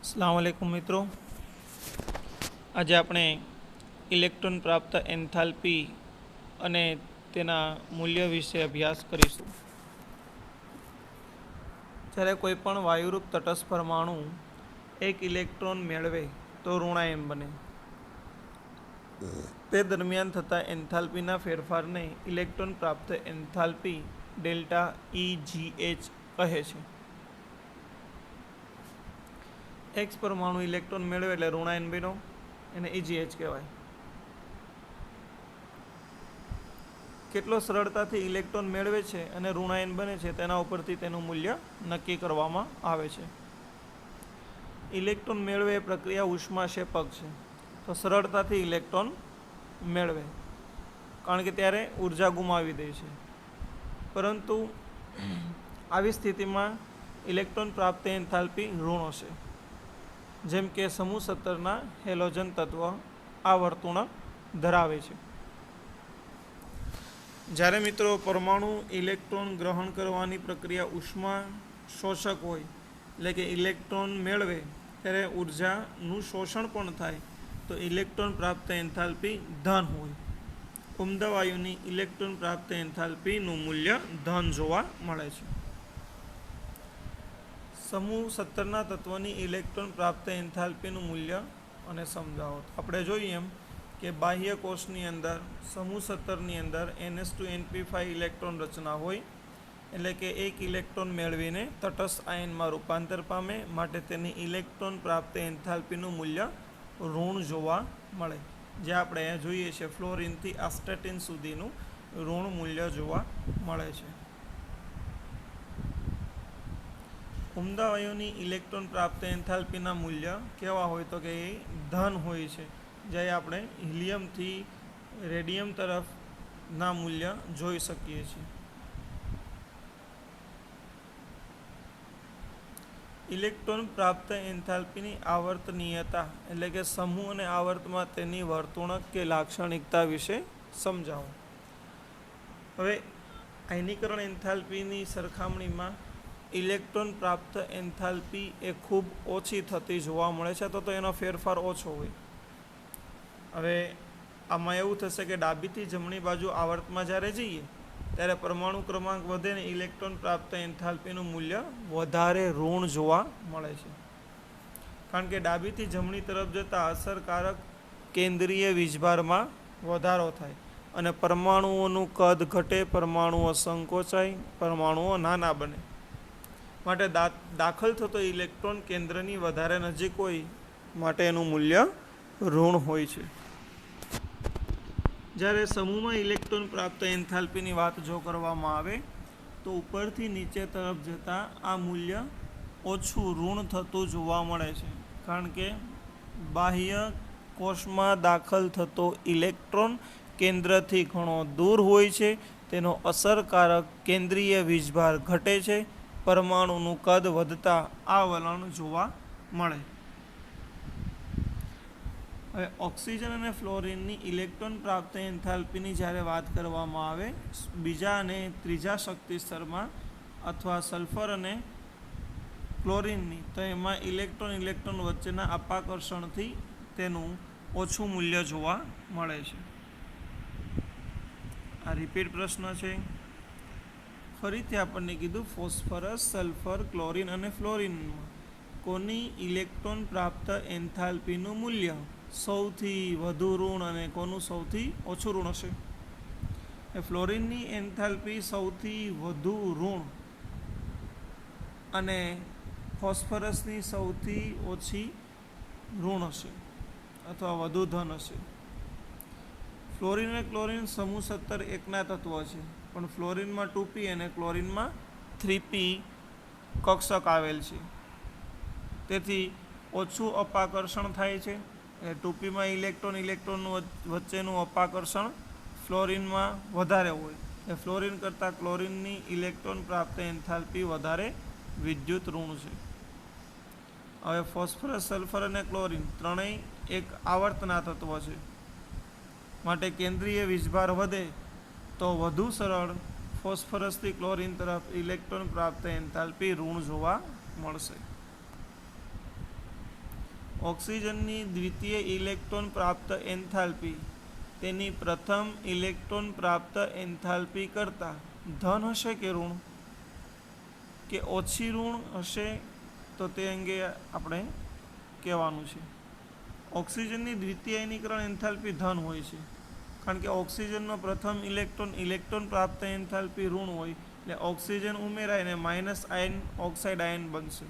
अस्सलाम वालेकुम मित्रों, आज આપણે ઇલેક્ટ્રોન પ્રાપ્ત એન્થાલ્પી અને તેના મૂલ્ય વિશે અભ્યાસ કરીશું. જ્યારે કોઈ પણ વાયુરૂપ તટસ્થ પરમાણુ એક ઇલેક્ટ્રોન મેળવે તો ઋણાયન બને. તે દરમિયાન થતા એન્થાલ્પીના ફેરફારને ઇલેક્ટ્રોન પ્રાપ્ત એન્થાલ્પી ડેલ્ટા EGH કહે છે. એક્સ પરમાણુ ઇલેક્ટ્રોન મેળવે એટલે ઋણાયન બન્યો, એને EGH કહેવાય. કેટલો સરળતાથી ઇલેક્ટ્રોન મેળવે છે અને ઋણાયન બને છે તેના ઉપરથી તેનું મૂલ્ય નક્કી કરવામાં આવે છે. ઇલેક્ટ્રોન મેળવે એ પ્રક્રિયા ઉષ્માક્ષેપક છે, તો સરળતાથી ઇલેક્ટ્રોન મેળવે કારણ કે ત્યારે ઉર્જા ગુમાવી દે છે. પરંતુ આવી સ્થિતિમાં ઇલેક્ટ્રોન પ્રાપ્ત એન્થાલ્પી ઋણ હશે. જેમ કે સમૂહ 17ના હેલોજન તત્વ આ વર્તુણક ધરાવે છે. જ્યારે મિત્રો પરમાણુ ઇલેક્ટ્રોન ગ્રહણ કરવાની પ્રક્રિયા ઉષ્મા શોષક હોય, એટલે કે ઇલેક્ટ્રોન મેળવે ત્યારે ઉર્જાનું શોષણ પણ થાય, તો ઇલેક્ટ્રોન પ્રાપ્ત એન્થાલ્પી ધન હોય. ઉમદા વાયુની ઇલેક્ટ્રોન પ્રાપ્ત એન્થાલ્પીનું મૂલ્ય ધન જોવા મળે છે. સમૂહ 17ના તત્વની ઇલેક્ટ્રોન પ્રાપ્ત એન્થાલ્પીનું મૂલ્ય અને સમજાવો. આપણે જોઈએ એમ કે બાહ્ય કોષની અંદર સમૂહ 17ની અંદર NH2NP5 ઇલેક્ટ્રોન રચના હોય, એટલે કે એક ઇલેક્ટ્રોન મેળવીને તટસ્થ આયનમાં રૂપાંતર પામે, માટે તેની ઇલેક્ટ્રોન પ્રાપ્ત એન્થાલ્પીનું મૂલ્ય ઋણ જોવા મળે. જે આપણે અહીંયા જોઈએ છે ફ્લોરિનથી આસ્ટેટિન સુધીનું ઋણ મૂલ્ય જોવા મળે છે. ઉમદા વાયુની ઇલેક્ટ્રોન પ્રાપ્ત એન્થાલ્પીના મૂલ્ય કેવા હોય તો કે એ ધન હોય છે. જ્યારે આપણે હિલિયમથી રેડિયમ તરફના મૂલ્ય જોઈ શકીએ છીએ. ઇલેક્ટ્રોન પ્રાપ્ત એન્થાલ્પીની આવર્તનીયતા એટલે કે સમૂહ અને આવર્તમાં તેની વર્તુણક કે લાક્ષણિકતા વિશે સમજાવો. હવે આયનીકરણ એન્થાલ્પીની સરખામણીમાં ઇલેક્ટ્રોન પ્રાપ્ત એન્થાલ્પી એ ખૂબ ઓછી થતી જોવા મળે છે, તો એનો ફેરફાર ઓછો હોય. હવે આમાં એવું થશે કે ડાબીથી જમણી બાજુ આવર્તમાં જ્યારે જઈએ ત્યારે પરમાણુ ક્રમાંક વધે ને ઇલેક્ટ્રોન પ્રાપ્ત એન્થાલ્પીનું મૂલ્ય વધારે ઋણ જોવા મળે છે. કારણ કે ડાબીથી જમણી તરફ જતાં અસરકારક કેન્દ્રીય વીજભારમાં વધારો થાય અને પરમાણુઓનું કદ ઘટે, પરમાણુઓ સંકોચાય, પરમાણુઓ નાના બને. માટે દાખલ થતો ઇલેક્ટ્રોન કેન્દ્રની વધારે નજીક હોય માટે એનું મૂલ્ય ઋણ હોય છે. જ્યારે સમૂહમાં ઇલેક્ટ્રોન પ્રાપ્ત એન્થાલ્પીની વાત જો કરવામાં આવે તો ઉપરથી નીચે તરફ જતાં આ મૂલ્ય ઓછું ઋણ થતું જોવા મળે છે. કારણ કે બાહ્ય કોષમાં દાખલ થતો ઇલેક્ટ્રોન કેન્દ્રથી ઘણો દૂર હોય છે, તેનો અસરકારક કેન્દ્રીય વીજભાર ઘટે છે, પરમાણુનું કદ વધતા આ વલણ જોવા મળે. હવે ઓક્સિજન અને ફ્લોરિનની ઇલેક્ટ્રોન પ્રાપ્ત એન્થાલ્પીની જ્યારે વાત કરવામાં આવે બીજા અને ત્રીજા શક્તિ સ્તરમાં અથવા સલ્ફર અને ક્લોરિનની, તો એમાં ઇલેક્ટ્રોન વચ્ચેના અપાકર્ષણથી તેનું ઓછું મૂલ્ય જોવા મળે છે. આ રિપીટ પ્રશ્ન છે. ફરીથી આપણને કીધું ફોસ્ફરસ, સલ્ફર, ક્લોરિન અને ફ્લોરિનમાં કોની ઇલેક્ટ્રોન પ્રાપ્ત એન્થાલ્પીનું મૂલ્ય સૌથી વધુ ઋણ અને કોનું સૌથી ઓછું ઋણ હશે? ફ્લોરિનની એન્થાલ્પી સૌથી વધુ ઋણ અને ફોસ્ફરસની સૌથી ઓછી ઋણ હશે અથવા વધુ ધન હશે. ફ્લોરિન અને ક્લોરિન સમૂહ 17 એકના તત્વ છે, પણ ફ્લોરિનમાં 2p અને ક્લોરિનમાં 3p કક્ષક આવેલ છે. તેથી ઓછું અપાકર્ષણ થાય છે. 2pમાં ઇલેક્ટ્રોન વચ્ચેનું અપાકર્ષણ ફ્લોરિનમાં વધારે હોય. ફ્લોરિન કરતાં ક્લોરિનની ઇલેક્ટ્રોન પ્રાપ્ત એન્થાલ્પી વધારે વિદ્યુત ઋણ છે. હવે ફોસ્ફરસ, સલ્ફર અને ક્લોરિન ત્રણેય એક આવર્તના તત્વ છે, માટે કેન્દ્રીય વીજભાર વધે તો વધુ સરળ ફોસ્ફરસથી ક્લોરિન તરફ ઇલેક્ટ્રોન પ્રાપ્ત એન્થાલ્પી ઋણ જોવા મળશે. ઓક્સિજનની દ્વિતીય ઇલેક્ટ્રોન પ્રાપ્ત એન્થાલ્પી તેની પ્રથમ ઇલેક્ટ્રોન પ્રાપ્ત એન્થાલ્પી કરતાં ધન હશે કે ઋણ, કે ઓછી ઋણ હશે, તો તે અંગે આપણે કહેવાનું છે. ઓક્સિજનની દ્વિતીય આયનીકરણ એન્થાલ્પી ધન હોય છે, કારણ કે ઓક્સિજનનો પ્રથમ ઇલેક્ટ્રોન પ્રાપ્ત એન્થાલ્પી ઋણ હોય, એટલે ઓક્સિજન ઉમેરાય ને માઇનસ આયન ઓક્સાઇડ આયન બનશે.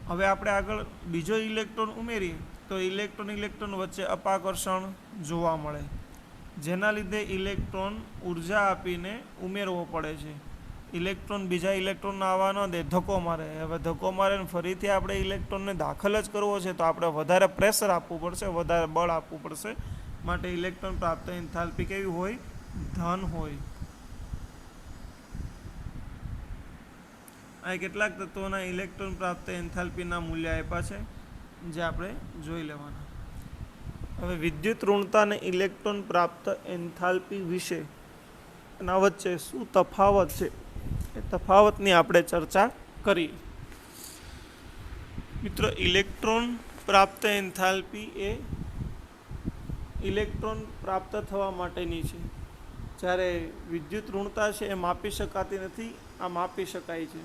હવે આપણે આગળ બીજો ઇલેક્ટ્રોન ઉમેરીએ તો ઇલેક્ટ્રોન વચ્ચે અપાકર્ષણ જોવા મળે, જેના લીધે ઇલેક્ટ્રોન ઉર્જા આપીને ઉમેરવો પડે છે. ઇલેક્ટ્રોન બીજા ઇલેક્ટ્રોનને આવવા ન દે, ધક્કો મારે. હવે ધક્કો મારે ને ફરીથી આપણે ઇલેક્ટ્રોનને દાખલ જ કરવો છે તો આપણે વધારે પ્રેશર આપવું પડશે, વધારે બળ આપવું પડશે. માટે ઇલેક્ટ્રોન પ્રાપ્ત એન્થાલ્પી કેવી હોય? ધન હોય. આ કેટલાક તત્વોના ઇલેક્ટ્રોન પ્રાપ્ત એન્થાલ્પીના મૂલ્ય આપ્યા છે, જે આપણે જોઈ લેવાના. હવે વિદ્યુત ઋણતા અને ઇલેક્ટ્રોન પ્રાપ્ત એન્થાલ્પી વિશે એના વચ્ચે શું તફાવત છે એ તફાવતની આપણે ચર્ચા કરીએ. મિત્રો, ઇલેક્ટ્રોન પ્રાપ્ત એન્થાલ્પી એ ઇલેક્ટ્રોન પ્રાપ્ત થવા માટેની છે, જ્યારે વિદ્યુત ઋણતા છે એ માપી શકાતી નથી, આ માપી શકાય છે.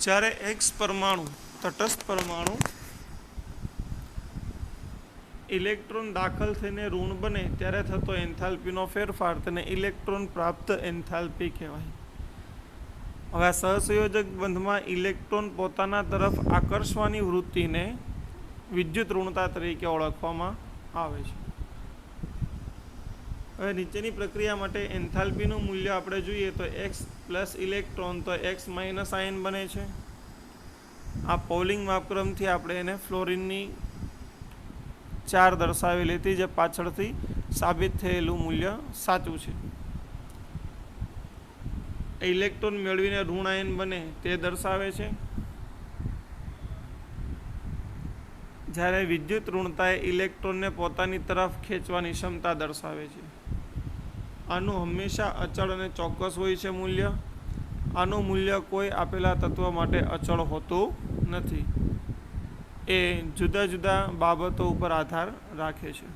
જ્યારે એક્સ પરમાણુ, તટસ્થ પરમાણુ ઇલેક્ટ્રોન દાખલ થઈને ઋણ બને ત્યારે થતો એન્થાલ્પીનો ફેરફાર તેને ઇલેક્ટ્રોન પ્રાપ્ત એન્થાલ્પી કહેવાય. હવે આ સહસંયોજક બંધમાં ઇલેક્ટ્રોન પોતાના તરફ આકર્ષવાની વૃત્તિને વિદ્યુત ઋણતા તરીકે ઓળખવામાં આવે છે. હવે નીચેની પ્રક્રિયા માટે એન્થાલ્પીનું મૂલ્ય આપણે જોઈએ તો એક્સ પ્લસ ઇલેક્ટ્રોન તો એક્સ માઇનસ આયન બને છે. આ પોલિંગ માપક્રમથી આપણે એને ફ્લોરિનની 4 દર્શાવેલી હતી, જે પાછળથી સાબિત થયેલું મૂલ્ય સાચું છે. ઇલેક્ટ્રોન મેળવીને ઋણ આયન બને તે દર્શાવે છે, જ્યારે વિદ્યુત ઋણતા એ ઇલેક્ટ્રોનને પોતાની તરફ ખેંચવાની ક્ષમતા દર્શાવે છે. આનું હંમેશા અચળ અને ચોક્કસ હોય છે મૂલ્ય. આનું મૂલ્ય કોઈ આપેલા તત્વ માટે અચળ હોતું નથી, એ જુદા જુદા બાબતો ઉપર આધાર રાખે છે.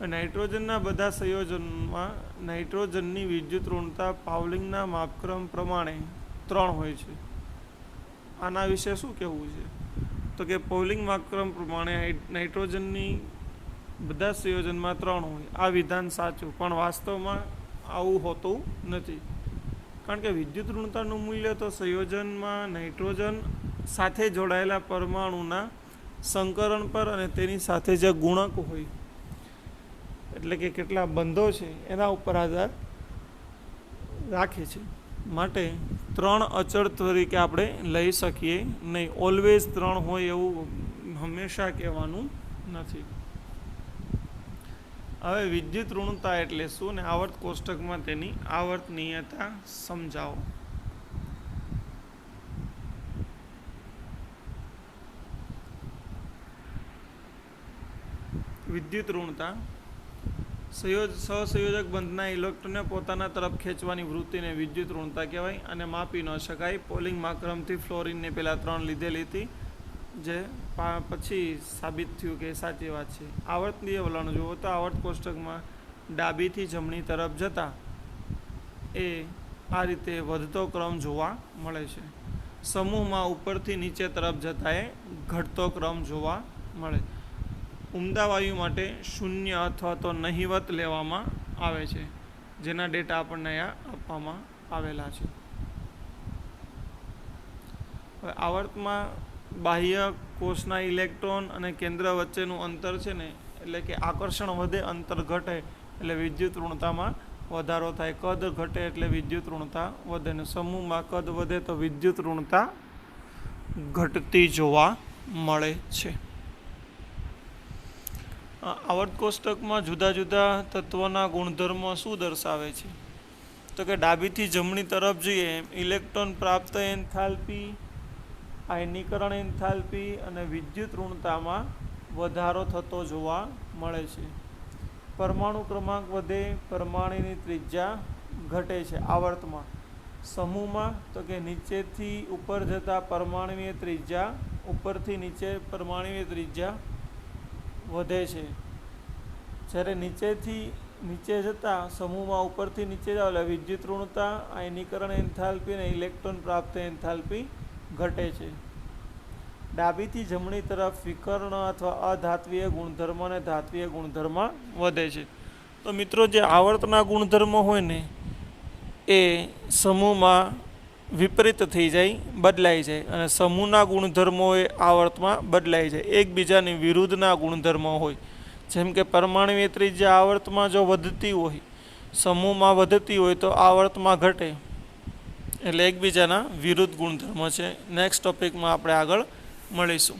નાઇટ્રોજનના બધા સંયોજનમાં નાઇટ્રોજનની વિદ્યુત ઋણતા પાવલિંગના માપક્રમ પ્રમાણે 3 હોય છે. આના વિશે શું કહેવું છે? તો કે પાવલિંગ માપક્રમ પ્રમાણે નાઇટ્રોજનની બધા સંયોજનમાં 3 હોય. આ વિધાન સાચું, પણ વાસ્તવમાં આવું હોતું નથી, કારણ કે વિદ્યુત ઋણતાનું મૂલ્ય તો સંયોજનમાં નાઇટ્રોજન સાથે જોડાયેલા પરમાણુના સંકરણ પર અને તેની સાથે જે ગુણક હોય, એટલે કે કેટલા બંધો છે એના ઉપર આધાર રાખે છે. માટે 3 અચળ તરીકે આપણે લઈ શકીએ નહીં. ઓલવેઝ 3 હોય એવું હંમેશા કહેવાનું નથી. હવે વિદ્યુત ઋણતા એટલે શું ને આવર્ત કોષ્ટકમાં તેની આવર્તનીયતા સમજાવો. વિદ્યુત ઋણતા સહસંયોજક બંધના ઇલેક્ટ્રોનને પોતાના તરફ ખેંચવાની વૃત્તિને વિદ્યુત ઋણતા કહેવાય અને માપી ન શકાય. પોલિંગ માપક્રમથી ફ્લોરિનને પહેલાં 3 લીધેલી હતી, જે પછી સાબિત થયું કે સાચી વાત છે. આવર્તનીય વલણ જુઓ તો આવર્ત કોષ્ટકમાં ડાબીથી જમણી તરફ જતા એ આ રીતે વધતો ક્રમ જોવા મળે છે. સમૂહમાં ઉપરથી નીચે તરફ જતા એ ઘટતો ક્રમ જોવા મળે. ઉમદા વાયુ માટે 0 અથવા તો નહિવત લેવામાં આવે છે, જેના ડેટા આપણને અહીંયા આપવામાં આવેલા છે. હવે આવર્તમાં બાહ્ય કોષના ઇલેક્ટ્રોન અને કેન્દ્ર વચ્ચેનું અંતર છે ને, એટલે કે આકર્ષણ વધે અંતર ઘટે એટલે વિદ્યુત ઋણતામાં વધારો થાય. કદ ઘટે એટલે વિદ્યુત ઋણતા વધે, ને સમૂહમાં કદ વધે તો વિદ્યુત ઋણતા ઘટતી જોવા મળે છે. આવર્ત કોષ્ટકમાં જુદા જુદા તત્વોના ગુણધર્મો શું દર્શાવે છે? તો કે ડાબીથી જમણી તરફ જોઈએ ઇલેક્ટ્રોન પ્રાપ્ત એન્થાલ્પી, આયનીકરણ એન્થાલ્પી અને વિદ્યુત ઋણતામાં વધારો થતો જોવા મળે છે. પરમાણુ ક્રમાંક વધે, પરમાણુની ત્રિજ્યા ઘટે છે આવર્તમાં. સમૂહમાં તો કે નીચેથી ઉપર જતા પરમાણુય ત્રિજ્યા ઉપરથી નીચે પરમાણુય ત્રિજ્યા વધે છે. જ્યારે નીચેથી નીચે જતા સમૂહમાં ઉપરથી નીચે જાવ એટલે વિદ્યુત ઋણતા, આયનીકરણ એન્થાલ્પી અને ઇલેક્ટ્રોન પ્રાપ્ત એન્થાલ્પી ઘટે છે. ડાબીથી જમણી તરફ વિકર્ણ અથવા અધાત્વીય ગુણધર્મ અને ધાત્વીય ગુણધર્મ વધે છે. તો મિત્રો જે આવર્તના ગુણધર્મ હોય ને એ સમૂહમાં વિપરીત થઈ જાય, બદલાઈ જાય, અને સમૂહના ગુણધર્મો એ આવર્તમાં બદલાઈ જાય, એકબીજાની વિરુદ્ધના ગુણધર્મો હોય. જેમ કે પરમાણુય ત્રિજ્યા આવર્તમાં જો વધતી હોય, સમૂહમાં વધતી હોય તો આવર્તમાં ઘટે, એટલે એકબીજાના વિરુદ્ધ ગુણધર્મ છે. નેક્સ્ટ ટોપિકમાં આપણે આગળ મળીશું.